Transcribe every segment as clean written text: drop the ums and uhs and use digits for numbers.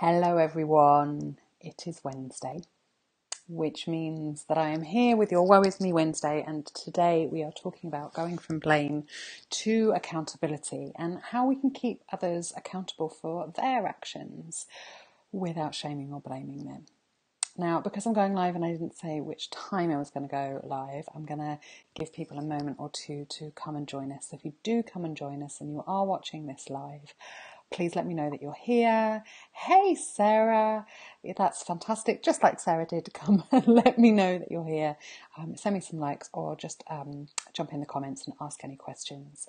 Hello everyone, it is Wednesday, which means that I am here with your Woe Is Me Wednesday, and today we are talking about going from blame to accountability and how we can keep others accountable for their actions without shaming or blaming them. Now, because I'm going live and I didn't say which time I was going to go live, I'm going to give people a moment or two to come and join us. So if you do come and join us and you are watching this live, please let me know that you're here. Hey, Sarah, that's fantastic. Just like Sarah did, come and let me know that you're here. Send me some likes or just jump in the comments and ask any questions.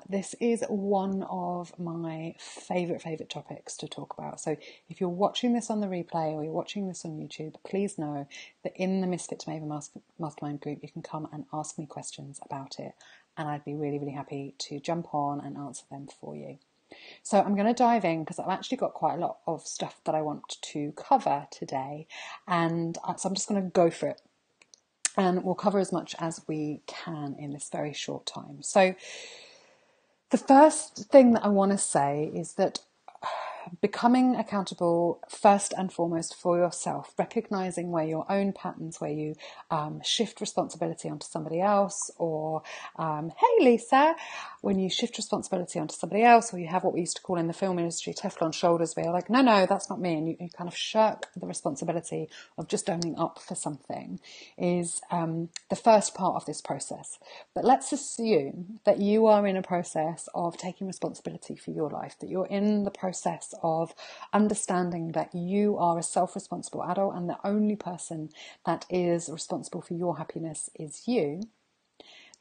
This is one of my favourite topics to talk about. So if you're watching this on the replay or you're watching this on YouTube, please know that in the Misfit to Maven Mastermind group, you can come and ask me questions about it. And I'd be really happy to jump on and answer them for you. So I'm going to dive in because I've actually got quite a lot of stuff that I want to cover today, and so I'm just going to go for it, and we'll cover as much as we can in this very short time. So the first thing that I want to say is that becoming accountable first and foremost for yourself, recognizing where your own patterns, where you shift responsibility onto somebody else, or hey Lisa, when you shift responsibility onto somebody else, or you have what we used to call in the film industry Teflon shoulders, where you're like, no, that's not me, and you kind of shirk the responsibility of just owning up for something, is the first part of this process. But let's assume that you are in a process of taking responsibility for your life, that you're in the process of understanding that you are a self-responsible adult and the only person that is responsible for your happiness is you.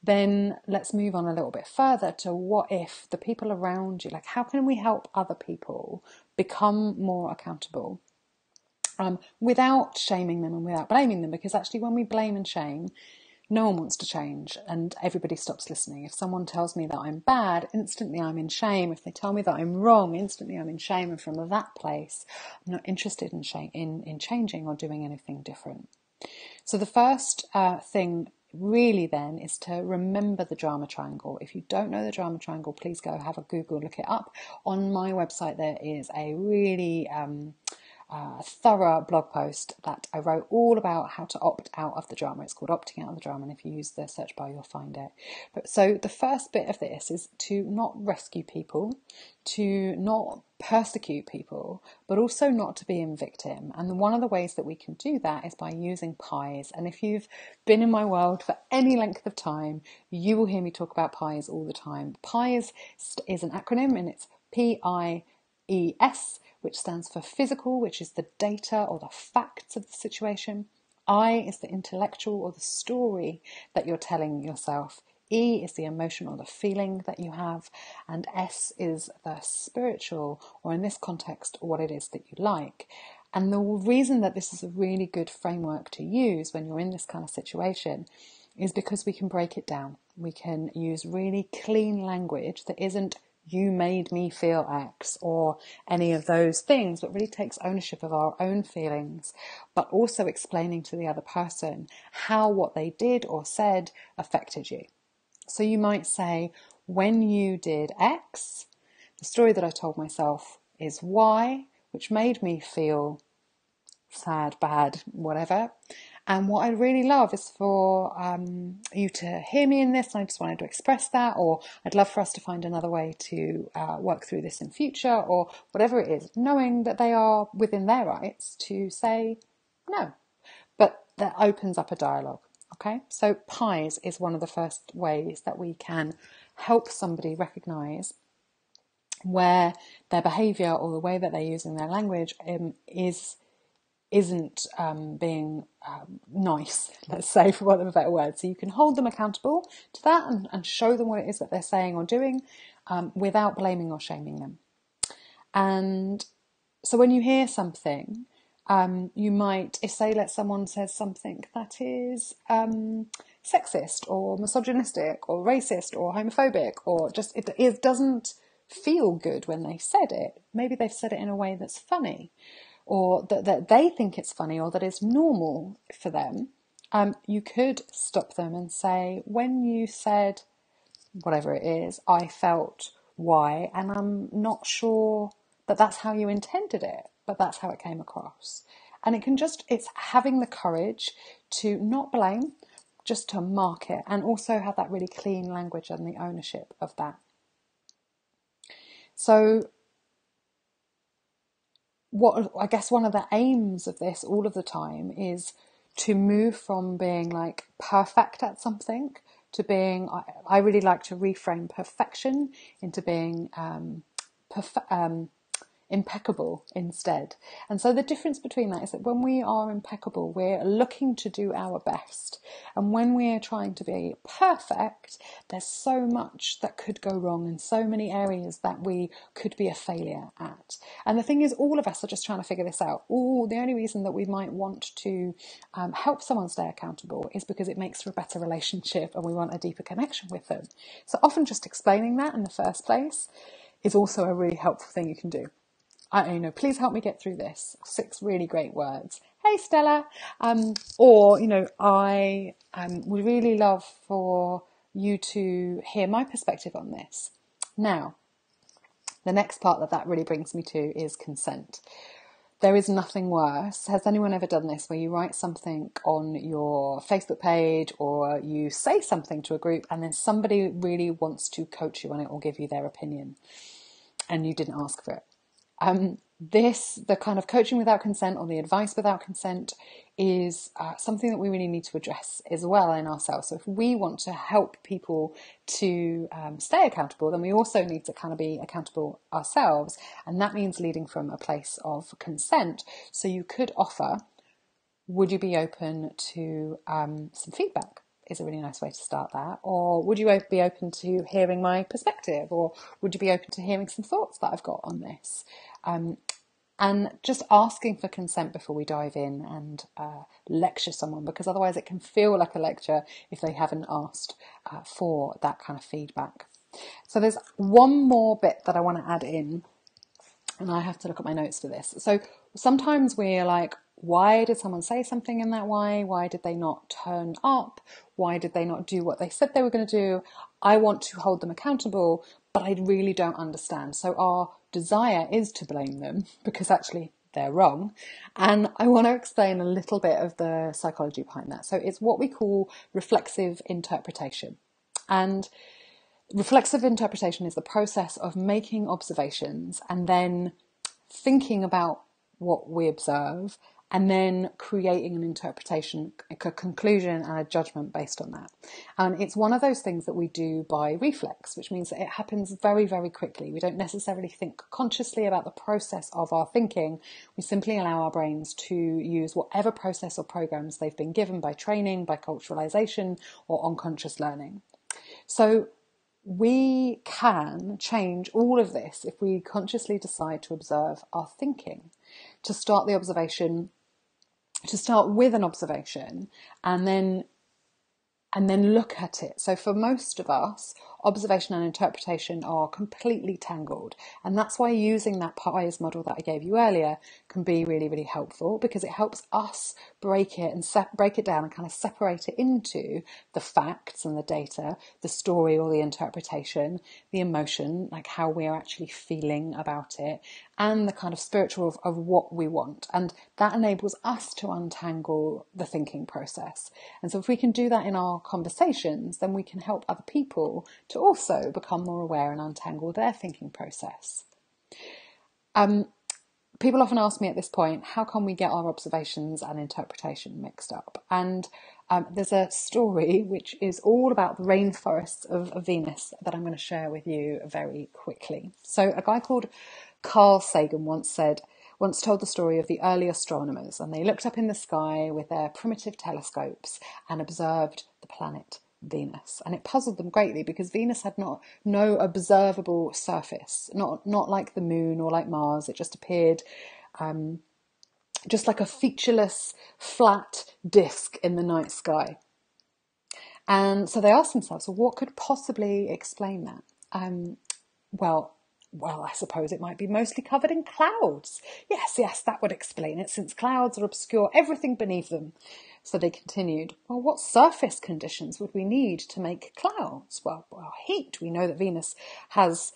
Then let's move on a little bit further to what if the people around you, like how can we help other people become more accountable without shaming them and without blaming them? Because actually when we blame and shame, no one wants to change and everybody stops listening. If someone tells me that I'm bad, instantly I'm in shame. If they tell me that I'm wrong, instantly I'm in shame. And from that place, I'm not interested in changing or doing anything different. So the first thing really then is to remember the drama triangle. If you don't know the drama triangle, please go have a Google, look it up. On my website there is a really thorough blog post that I wrote all about how to opt out of the drama. It's called Opting Out of the Drama, and if you use the search bar you'll find it. But so the first bit of this is to not rescue people, to not persecute people, but also not to be a victim. And one of the ways that we can do that is by using pies. And if you've been in my world for any length of time, you will hear me talk about pies all the time. Pies is an acronym, and it's PIES, which stands for physical, which is the data or the facts of the situation. I is the intellectual or the story that you're telling yourself. E is the emotion or the feeling that you have. And S is the spiritual, or in this context, what it is that you like. And the reason that this is a really good framework to use when you're in this kind of situation is because we can break it down. We can use really clean language that isn't you made me feel X or any of those things, but really takes ownership of our own feelings, but also explaining to the other person how what they did or said affected you. So you might say, when you did X, the story that I told myself is Y, which made me feel sad, bad, whatever. And what I'd really love is for you to hear me in this, and I just wanted to express that, or I'd love for us to find another way to work through this in future, or whatever it is, knowing that they are within their rights to say no. But that opens up a dialogue, okay? So pies is one of the first ways that we can help somebody recognise where their behaviour or the way that they're using their language isn't being nice, let's say, for want of a better word. So you can hold them accountable to that and show them what it is that they're saying or doing without blaming or shaming them. And so when you hear something, you might, if say, someone says something that is sexist or misogynistic or racist or homophobic, or just it doesn't feel good when they said it. Maybe they've said it in a way that's funny, or that they think it's funny, or that it's normal for them. You could stop them and say, when you said whatever it is, I felt Y, and I'm not sure that that's how you intended it. but that's how it came across. And it's having the courage to not blame, just to mark it, and also have that really clean language and the ownership of that. So what I guess one of the aims of this all of the time is to move from being like perfect at something to being, I really like to reframe perfection into being impeccable instead. And so the difference between that is that when we are impeccable, we're looking to do our best. And when we're trying to be perfect, there's so much that could go wrong and so many areas that we could be a failure at. And the thing is, all of us are just trying to figure this out. The only reason that we might want to help someone stay accountable is because it makes for a better relationship and we want a deeper connection with them. So often just explaining that in the first place is also a really helpful thing you can do. Please help me get through this. 6 really great words. Hey, Stella. I would really love for you to hear my perspective on this. Now, the next part that really brings me to is consent. There is nothing worse. Has anyone ever done this where you write something on your Facebook page or you say something to a group and then somebody really wants to coach you on it or give you their opinion and you didn't ask for it? The kind of coaching without consent or the advice without consent is something that we really need to address as well in ourselves. So if we want to help people to stay accountable, then we also need to kind of be accountable ourselves. And that means leading from a place of consent. So you could offer, would you be open to some feedback? Is a really nice way to start that. Or would you be open to hearing my perspective? Or would you be open to hearing some thoughts that I've got on this? And just asking for consent before we dive in and lecture someone, because otherwise it can feel like a lecture if they haven't asked for that kind of feedback. So there's one more bit that I want to add in, and I have to look at my notes for this. So sometimes we're like, why did someone say something in that way? Why did they not turn up? Why did they not do what they said they were going to do? I want to hold them accountable, but I really don't understand. So our desire is to blame them because actually they're wrong. And I want to explain a little bit of the psychology behind that. So it's what we call reflexive interpretation. And reflexive interpretation is the process of making observations and then thinking about what we observe and then creating an interpretation, a conclusion and a judgment based on that. And it's one of those things that we do by reflex, which means that it happens very, very quickly. We don't necessarily think consciously about the process of our thinking. We simply allow our brains to use whatever process or programs they've been given by training, by culturalization, or unconscious learning. So we can change all of this if we consciously decide to observe our thinking, to start with an observation and then look at it. So for most of us, observation and interpretation are completely tangled. And that's why using that pies model that I gave you earlier can be really, really helpful, because it helps us break it down and kind of separate it into the facts and the data, the story or the interpretation, the emotion, like how we're actually feeling about it, and the kind of spiritual of what we want. And that enables us to untangle the thinking process. And so if we can do that in our conversations, then we can help other people to also become more aware and untangle their thinking process. People often ask me at this point, how can we get our observations and interpretation mixed up? And there's a story which is all about the rainforests of Venus that I'm going to share with you very quickly. So a guy called Carl Sagan once told the story of the early astronomers, and they looked up in the sky with their primitive telescopes and observed the planet Venus. And it puzzled them greatly because Venus had no observable surface, not like the moon or like Mars. It just appeared just like a featureless, flat disk in the night sky. And so they asked themselves, well, what could possibly explain that? Well, I suppose it might be mostly covered in clouds. Yes, that would explain it, since clouds are obscure everything beneath them. So they continued, well, what surface conditions would we need to make clouds? Well, heat. We know that Venus has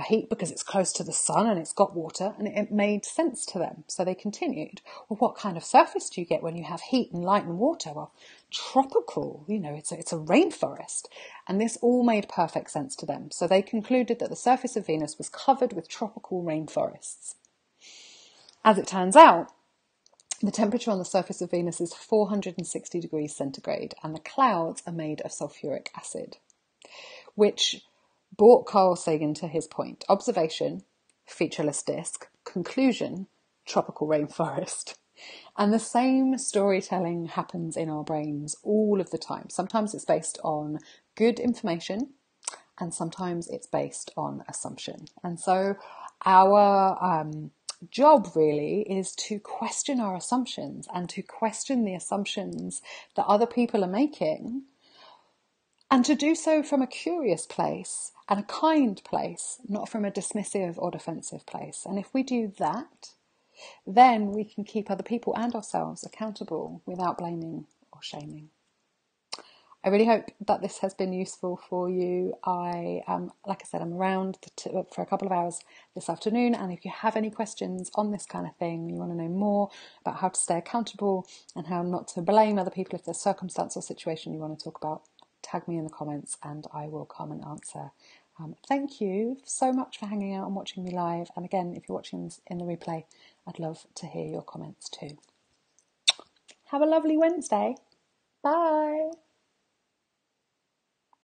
heat because it's close to the sun and it's got water, and it made sense to them. So they continued. Well, what kind of surface do you get when you have heat and light and water? Well, tropical, it's a rainforest. And this all made perfect sense to them. So they concluded that the surface of Venus was covered with tropical rainforests. As it turns out, the temperature on the surface of Venus is 460 degrees centigrade, and the clouds are made of sulfuric acid, which brought Carl Sagan to his point. Observation, featureless disk. Conclusion, tropical rainforest. And the same storytelling happens in our brains all of the time. Sometimes it's based on good information, and sometimes it's based on assumption. And so our job really is to question our assumptions and to question the assumptions that other people are making, and to do so from a curious place and a kind place, not from a dismissive or defensive place. And if we do that, then we can keep other people and ourselves accountable without blaming or shaming. I really hope that this has been useful for you. Like I said, I'm around for a couple of hours this afternoon, and if you have any questions on this kind of thing, you want to know more about how to stay accountable and how not to blame other people if there's circumstance or situation you want to talk about, tag me in the comments and I will come and answer. Thank you so much for hanging out and watching me live. And again, if you're watching this in the replay, I'd love to hear your comments too. Have a lovely Wednesday. Bye.